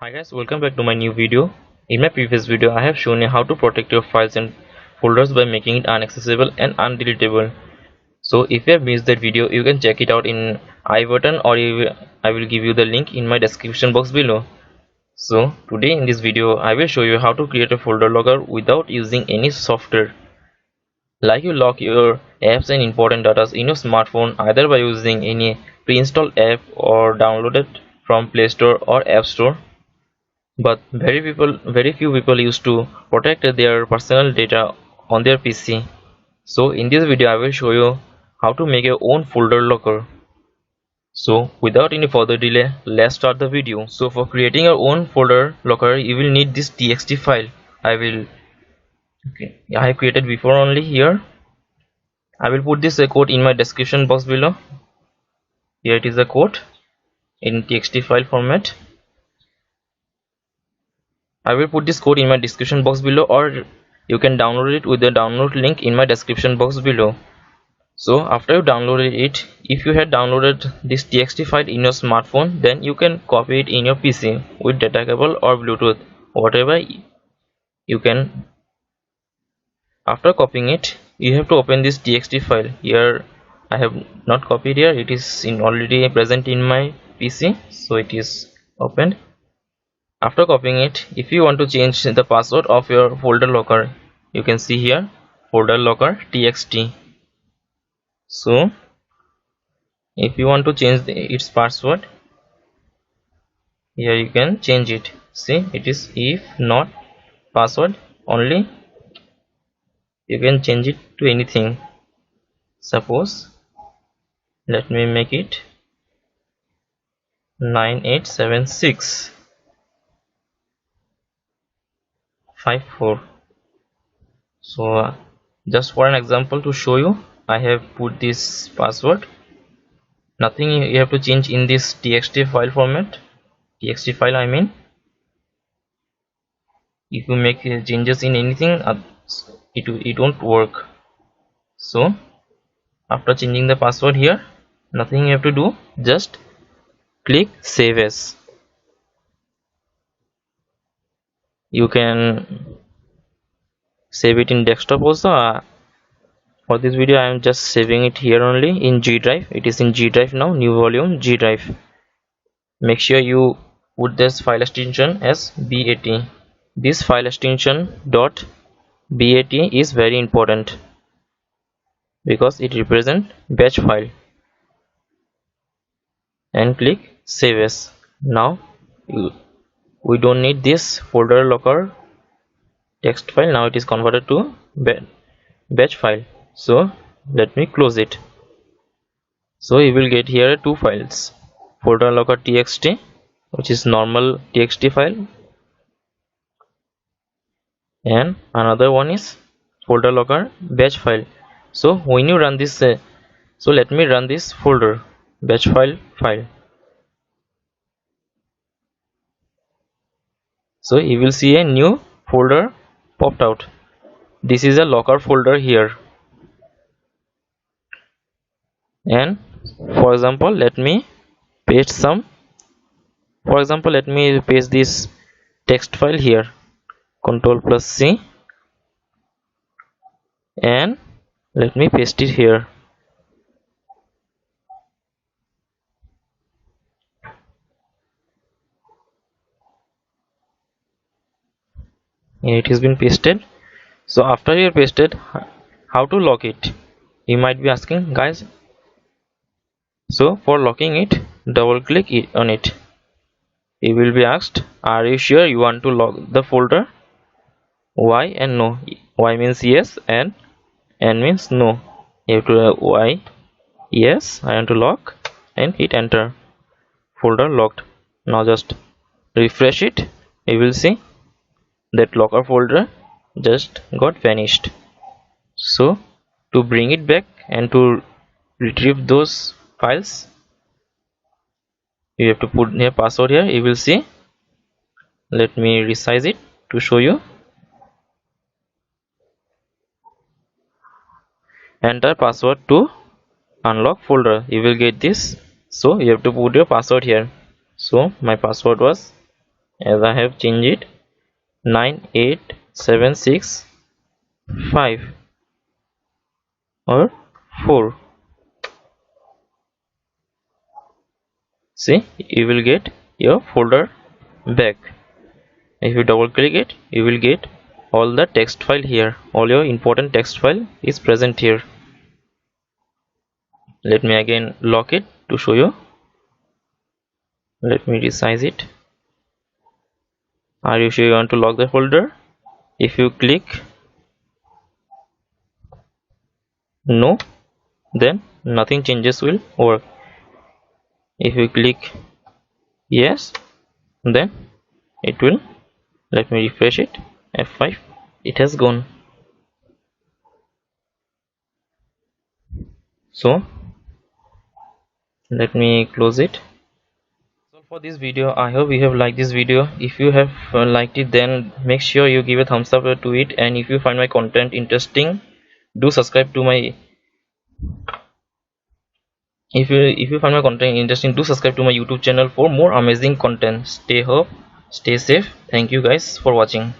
Hi guys, welcome back to my new video. In my previous video, I have shown you how to protect your files and folders by making it inaccessible and undeletable. So if you have missed that video, you can check it out in I button or I will give you the link in my description box below. So today in this video, I will show you how to create a folder locker without using any software. Like you lock your apps and important data in your smartphone either by using any pre-installed app or download it from Play Store or App Store. But very few people used to protect their personal data on their PC. So in this video I will show you how to make your own folder locker. So without any further delay, let's start the video. So for creating your own folder locker, you will need this txt file. I have created before only here. I will put this code in my description box below. Here it is the code in txt file format. I will put this code in my description box below, or you can download it with the download link in my description box below. So after you downloaded it, if you had downloaded this txt file in your smartphone, then you can copy it in your PC with data cable or Bluetooth, whatever you can. After copying it, you have to open this txt file. Here I have not copied here, it is already present in my PC, so it is opened. After copying it, if you want to change the password of your folder locker, you can see here folder locker txt. So if you want to change its password, here you can change it. See, it is if not password only. You can change it to anything. Suppose let me make it 9876 54. So just for an example to show you, I have put this password. Nothing you have to change in this txt file format. Txt file I mean. If you make changes in anything, it won't work. So after changing the password here, nothing you have to do, just click save as. You can save it in desktop also. For this video I am just saving it here only in G drive. It is in G drive now, new volume G drive. Make sure you put this file extension as BAT. This file extension .bat is very important because it represents batch file, and click save as. Now we don't need this folder locker text file. Now it is converted to batch file, so let me close it. So you will get here two files, folder locker txt, which is normal txt file, and another one is folder locker batch file. So when you run this, so let me run this folder batch file. So you will see a new folder popped out. This is a locker folder here, and for example let me paste some. For example, let me paste this text file here, Ctrl plus C, and let me paste it here. It has been pasted. So after you pasted, how to lock it, you might be asking, guys. So for locking it, double click on it. You will be asked, are you sure you want to lock the folder? Y and no. Y means yes, and N means no. You have to Y, yes, I want to lock, and hit enter. Folder locked. Now just refresh it. You will see that locker folder just got vanished. So to bring it back and to retrieve those files, you have to put a password here. You will see, let me resize it to show you. Enter password to unlock folder, you will get this. So you have to put your password here. So my password was as I have changed it 98765 or 4. See, you will get your folder back. If you double click it, you will get all the text file here. All your important text file is present here. Let me again lock it to show you. Let me resize it. Are you sure you want to lock the folder? If you click no, then nothing changes will work. If you click yes, then it will. Let me refresh it. F5. It has gone. So let me close it. So for this video, I hope you have liked this video. If you have liked it, then make sure you give a thumbs up to it, and if you find my content interesting, do subscribe to my if you find my content interesting, do subscribe to my YouTube channel for more amazing content. Stay safe. Thank you guys for watching.